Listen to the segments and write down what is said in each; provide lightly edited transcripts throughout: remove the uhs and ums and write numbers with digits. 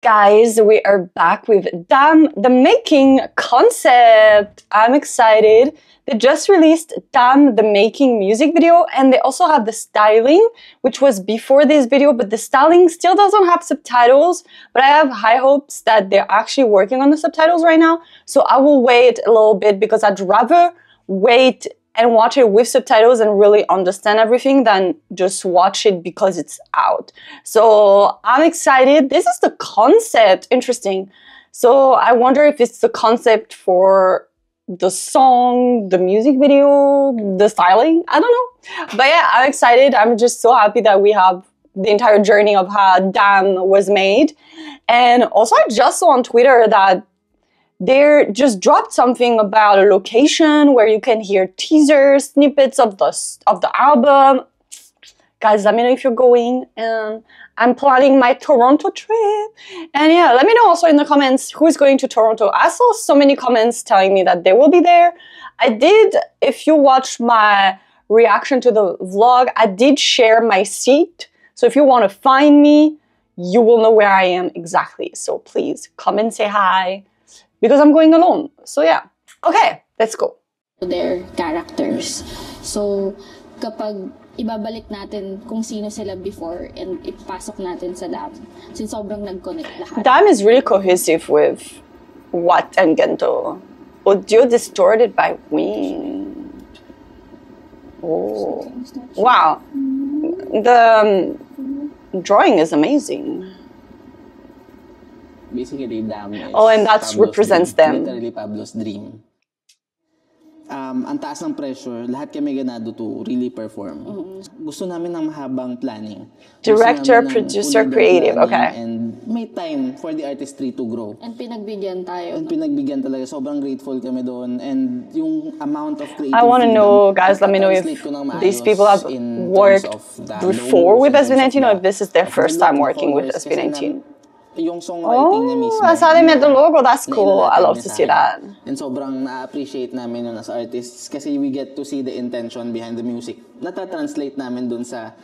Guys, we are back with Damn the Making concept. I'm excited. They just released Damn the Making music video, and they also have the styling, which was before this video, but the styling still doesn't have subtitles. But I have high hopes that they're actually working on the subtitles right now. So I will wait a little bit because I'd rather wait and watch it with subtitles and really understand everything than just watch it because it's out. So I'm excited. This is the concept. Interesting. So I wonder if it's the concept for the song, the music video, the styling. I don't know. But yeah, I'm excited. I'm just so happy that we have the entire journey of how Damn was made. And also I just saw on Twitter that they just dropped something about a location where you can hear teasers, snippets of the album. Guys, let me know if you're going. And I'm planning my Toronto trip. And yeah, let me know also in the comments who's going to Toronto. I saw so many comments telling me that they will be there. I did, if you watched my reaction to the vlog, I did share my seat. So if you want to find me, you will know where I am exactly. So please come and say hi. Because I'm going alone. So yeah. Okay, let's go. Their characters. So, kapag ibabalik natin kung sino sila before and ipasok natin sa Damn, since sobrang nag-connect lahat. Damn is really cohesive with What and Gento. Audio distorted by wind. Oh. Wow. The drawing is amazing. Basically, Damn is and that represents them. Literally Pablo's dream. Ang taas ng pressure, lahat kami ganado to really perform. Gusto namin ng mahabang planning. Director, producer, creative. Okay. And may time for the artistry to grow. And pinagbigyan tayo. And pinagbigyan talaga. Sobrang grateful kami doon. And yung amount of creative I want to know, guys, let me know if these people have worked before with SB19 or if this is their first time working with SB19. Yung songwriting na mismo. That's how they made the logo. That's cool. I love to see that. And sobrang na-appreciate namin yun as artists kasi we get to see the intention behind the music. Nata-translate namin dun sa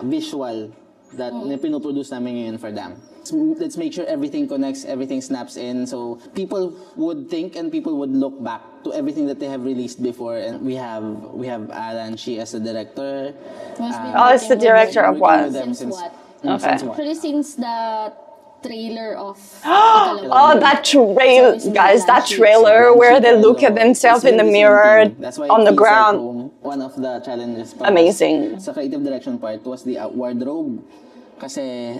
visual that pinoproduce namin ngayon for Damn. Let's make sure everything connects, everything snaps in. So people would think and people would look back to everything that they have released before. And we have Alan, she as the director. It's the director of what? Since what? Okay. Actually, since the trailer of that trailer, guys, that trailer where they look at themselves in the mirror on the ground. One of the challenges amazing. Sa creative direction part was the wardrobe. Kasi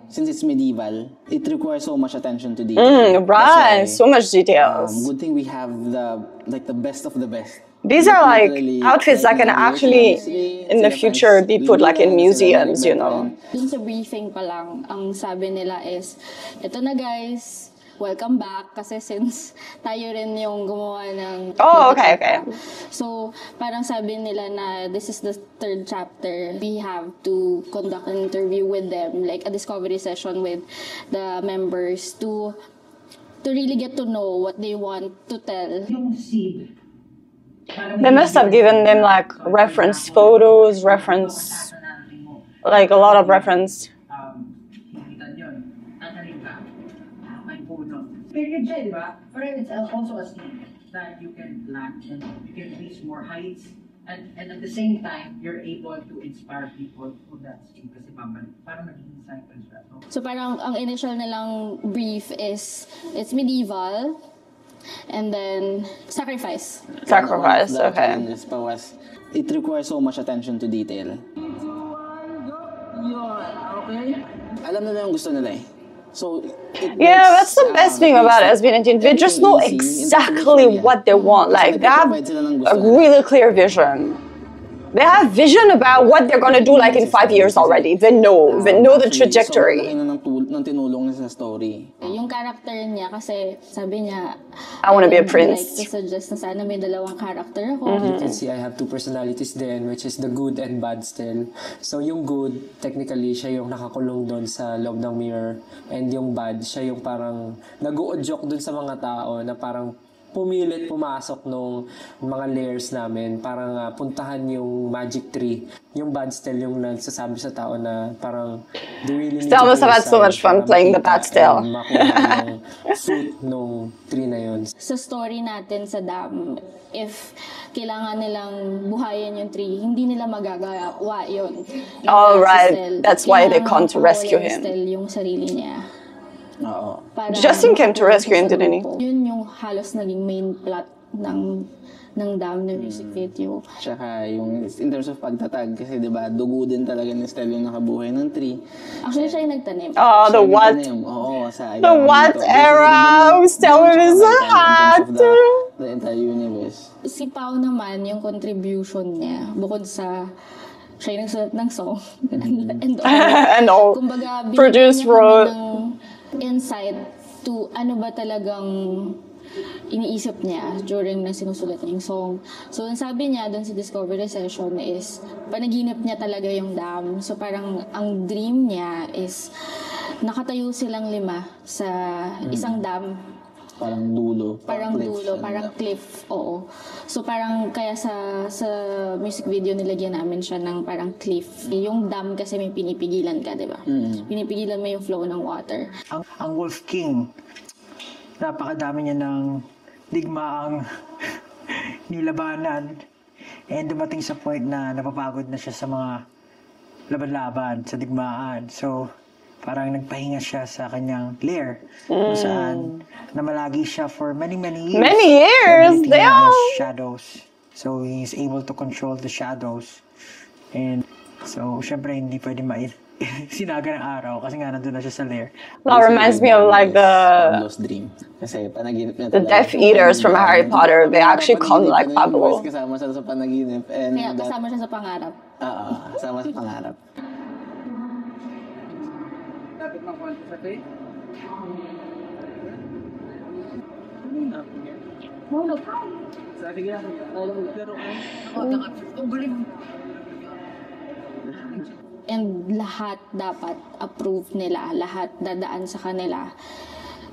since it's medieval, it requires so much attention to detail. Right, so much details. Good thing we have the best of the best. These are like outfits that can actually, in the future, be put like in museums, you know. Dun sa briefing pa lang, ang sabi nila is, ito na guys, welcome back. Kasi since tayo rin yung gumawa ng... Oh, okay. So, parang sabi nila na this is the third chapter. We have to conduct an interview with them, like a discovery session with the members to really get to know what they want to tell. They must have given them like reference photos, like a lot of reference. Period siya, di ba? But it's also a stage that you can plan and you can reach more heights and at the same time, you're able to inspire people through that stage kasi parang naging cycle siya. So parang ang initial nilang brief is, it's medieval, and then sacrifice. Sacrifice, okay. It requires so much attention to detail. Alam nila yung gusto nila eh. So yeah, that's the best thing about SB19. They just know exactly what they want. Like they have a really clear vision. They have vision about what they're gonna do like in 5 years already. They know the trajectory. Ng tinulong sa story. Yung character niya kasi sabi niya, I want to be a prince. Like to suggest na sana may dalawang character ako. You can see I have two personalities then, which is the good and bad still. So yung good, technically siya yung nakakulong doon sa loob ng mirror, and yung bad, siya yung parang nag-uudyok doon sa mga tao na parang pumilit pumasok nung mga layers namin. Parang puntahan yung magic tree. Yung bad still yung nagsasabi sa tao na parang they really need Still to must have had so inside much fun para playing the makita bad still. and makuha yung fruit nung tree na yun. Sa story natin sa dam, if kailangan nilang buhayin yung tree, hindi nila magagawa yun. Oh, Si right. Stel, That's why they kailangan come to rescue mapawala ni him. Stel yung sarili niya. Oo. Para Justin came to rescue him, didn't he? Yun yung halos naging main plot ng dam na music video. Tsaka yung in terms of pagtatag, kasi diba, dugo din talaga ni Stel yung nakabuhay ng tree. Actually, siya yung nagtanim. Oh, the Siya what? nagtanim. Oo, sa The what era? Still with his hat. The entire universe. Si Pao naman, yung contribution niya, bukod sa siya yung nagsulat ng song, and all, And all. kumbaga, binigyan Produce, niya kami wrote. ng insight to ano ba talagang iniisip niya during na sinusulat niya yung song. So, ang sabi niya doon sa Discovery Session is, panaginip niya talaga yung dam. So, parang ang dream niya is, nakatayo silang 5 sa isang dam. Parang dulo. Parang cliff, dulo, parang cliff, oo. So parang kaya sa music video nilagyan namin siya ng parang cliff. Yung dam kasi may pinipigilan ka, di ba? Pinipigilan mo yung flow ng water. Ang Wolf King, napakadami niya ng digmaang nilabanan. And dumating sa point na napapagod na siya sa mga laban-laban, sa digmaan. So, parang nagpahinga siya sa kanyang lair. Kung saan namalagi siya for many years. Many years, Ability niya damn! is shadows. So, he's able to control the shadows. And so, syempre, hindi pwede sinaga ng araw kasi nga nandun na siya sa lair. That reminds me of like Pablo's dream. Kasi panaginip niya the Death Eaters from Harry Potter. They actually call them like Pablo. Kasama siya sa panaginip. And Kaya kasama siya sa pangarap. kasama sa pangarap. Dapat makonti sa face. Sige lang. Ang galing. And lahat dapat approve nila. Lahat dadaan sa kanila.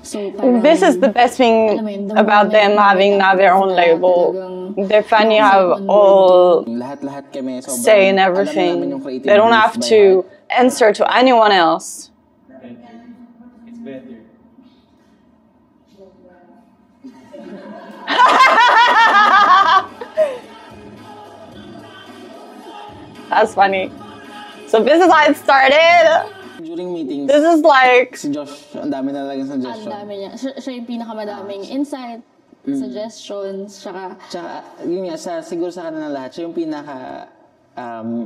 So parang, This is the best thing alam mo yun, the about them moment having now their own sila label. talagang They finally nasa have own all Lahat kami. Sobrang say and alam namin everything. yung creative They don't brief have by to heart. answer to anyone else. It's better. That's funny. So this is how it started. During meetings, This is like si Josh, ang dami na talagang ang suggestion. dami niya. Siya yung pinakamadaming insight, suggestions, saka Tsaka, yun nga, siguro sa kanila lahat, siya yung pinaka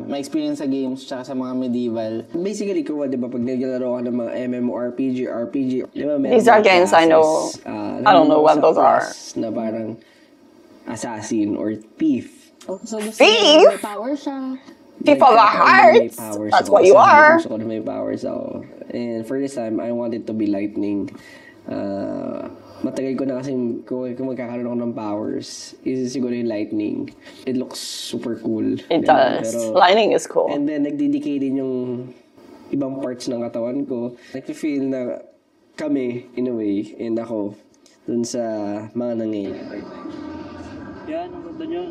ma-experience sa games tsaka sa mga medieval. Basically, kung di ba, pag naglalaro ka ng mga MMORPG, RPG, di ba, meron These are mga games I know. classes, I don't know what those are. Na parang assassin or thief. so gusto Thief? niya may power siya. thief of our hearts. That's what you are. Gusto ko na may powers ako. And for this time, I wanted to be lightning. Matagal ko na kasi kung magkakaroon ako ng powers, is siguro yung lightning. It looks super cool. It Diba? does. Pero, Lightning is cool. and then, nagdedicate din yung ibang parts ng katawan ko. Nag-feel na kami, in a way, and ako, dun sa mga nangyayari. Yan, ang ganda niyan.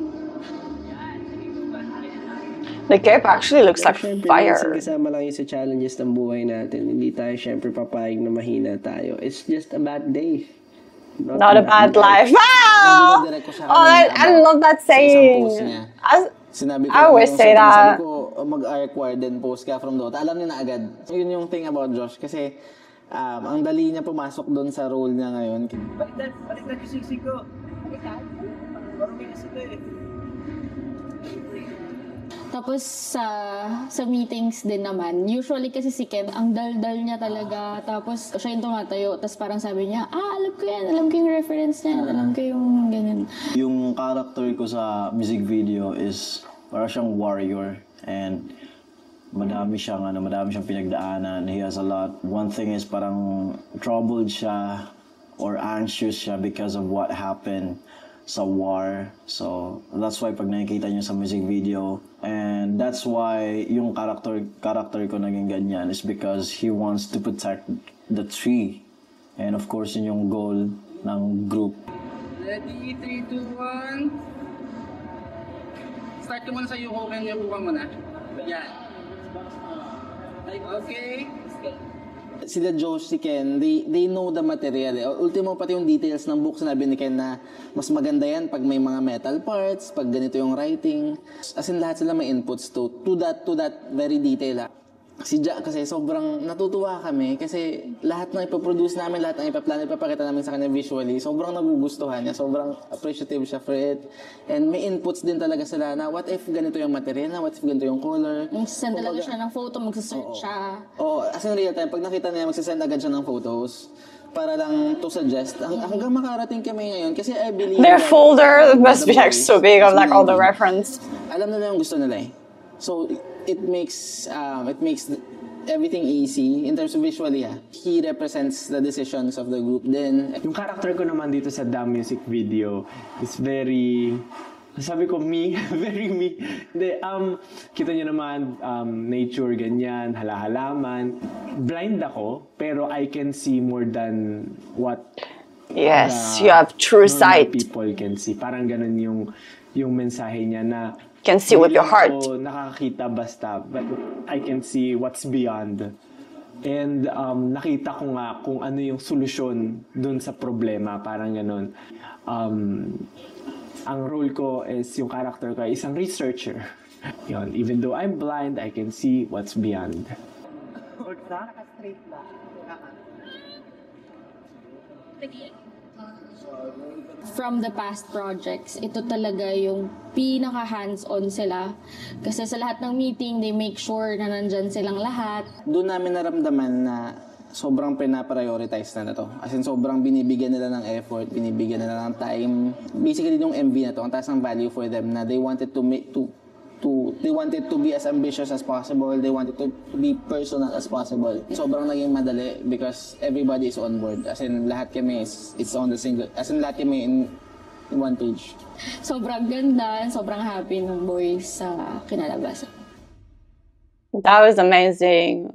The cape actually looks like Siyempre, fire. minsan kasama lang yun sa challenges ng buhay natin. Hindi tayo siyempre papayag na mahina tayo. It's just a bad day. Not a bad life. Wow! Nagdidirect ko siya Oh, I love that sa isang saying. post niya. Sinabi ko, I always say that. Sabi ko, mag-arc then post ka from Dota. Alam niya na agad. So, yun yung thing about Josh. Kasi, ang dali niya pumasok doon sa role niya ngayon. Baliktad yung siksik ko. Marumi kasi ito eh. Tapos sa meetings din naman, usually kasi si Ken, ang dal-dal niya talaga. Tapos siya yung tumatayo. Tapos parang sabi niya, alam ko yan. Alam ko yung reference niya. Alam ko yung ganyan. Yung character ko sa music video is para siyang warrior and madami siyang pinagdaanan. He has a lot. One thing is parang troubled siya or anxious siya because of what happened sa war. So that's why pag nakikita niyo sa music video, and that's why yung character ko naging ganyan is because he wants to protect the tree. And of course, yun yung goal ng group. Ready? 3, 2, 1. Start ko muna sa yuko, kaya yuko ka muna. Yan. Okay. Sila Josh, si Ken, they know the material. Ultimo, pati yung details ng book, sinabi ni Ken na mas maganda yan pag may mga metal parts, pag ganito yung writing. As in, lahat sila may inputs to that very detail. Si Jack kasi sobrang natutuwa kami kasi lahat ng ipoproduce namin, lahat ng ipaplano, ipapakita namin sa kanya visually, sobrang nagugustuhan niya, sobrang appreciative siya for it. And may inputs din talaga sila na what if ganito yung material na, what if ganito yung color. Magsasend talaga siya ng photo, magsasearch siya. Oo, as in real time, pag nakita niya, magsasend agad siya ng photos para lang to suggest. Hanggang makarating kami ngayon kasi I believe Their folder must be like so big of like all the reference. Alam nila yung gusto nila eh. So, it makes everything easy in terms of visually. He represents the decisions of the group. Then yung character ko naman dito sa Damn music video is very, sabi ko me, very me. Hindi, kita niyo naman nature ganyan, halahalaman. Blind ako, pero I can see more than what Yes, you have true sight. People can see. Parang ganun yung mensahe niya na can see with your heart. Ako nakakita basta, but I can see what's beyond. And nakita ko nga kung ano yung solusyon dun sa problema, parang ganun. Ang role ko is, yung character ko, isang researcher. Yun, even though I'm blind, I can see what's beyond. Naka-straight lang. From the past projects, ito talaga yung pinaka hands-on sila. Kasi sa lahat ng meeting, they make sure na nandyan silang lahat. Doon namin naramdaman na sobrang pina-prioritize na to. As in, sobrang binibigyan nila ng effort, binibigyan nila ng time. Basically, yung MV na to, ang taas ng value for them na they wanted to be as ambitious as possible. They wanted to be personal as possible. Sobrang naging madali because everybody is on board. As in, lahat kami it's on the single. As in, lahat kami in one page. Sobrang ganda, sobrang happy ng boys sa kinalabasan. That was amazing.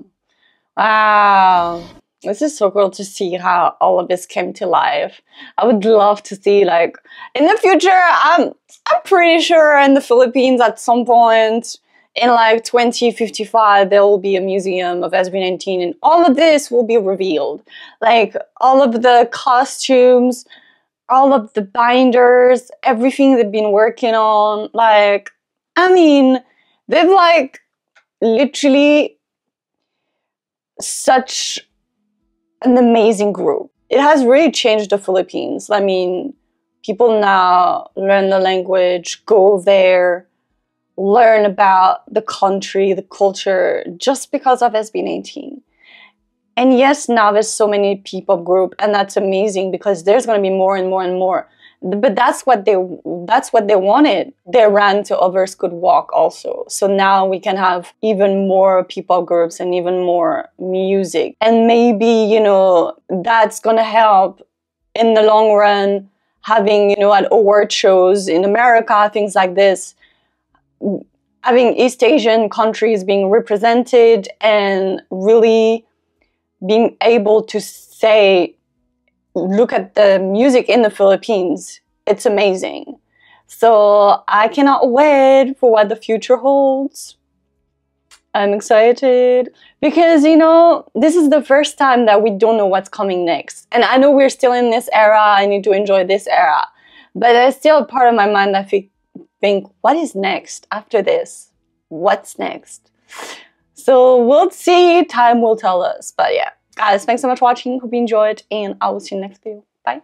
Wow. This is so cool to see how all of this came to life. I would love to see, like, in the future, I'm pretty sure in the Philippines at some point, in like 2055, there will be a museum of SB19 and all of this will be revealed. Like, all of the costumes, all of the binders, everything they've been working on. Like, I mean, they've like literally such an amazing group. It has really changed the Philippines. I mean, people now learn the language, go there, learn about the country, the culture, just because of SB19. And yes, now there's so many P-pop group, and that's amazing because there's going to be more and more and more. But that's what they wanted. They ran to others could walk also. So now we can have even more P-pop groups and even more music. And maybe, you know, that's going to help in the long run, having, you know, at award shows in America, things like this, having East Asian countries being represented and really being able to say, look at the music in the Philippines. It's amazing. So I cannot wait for what the future holds. I'm excited because, you know, this is the first time that we don't know what's coming next. And I know we're still in this era. I need to enjoy this era. But there's still a part of my mind that think, what is next after this? What's next? So we'll see. Time will tell us. But yeah. Guys, thanks so much for watching. Hope you enjoyed, and I will see you next video. Bye.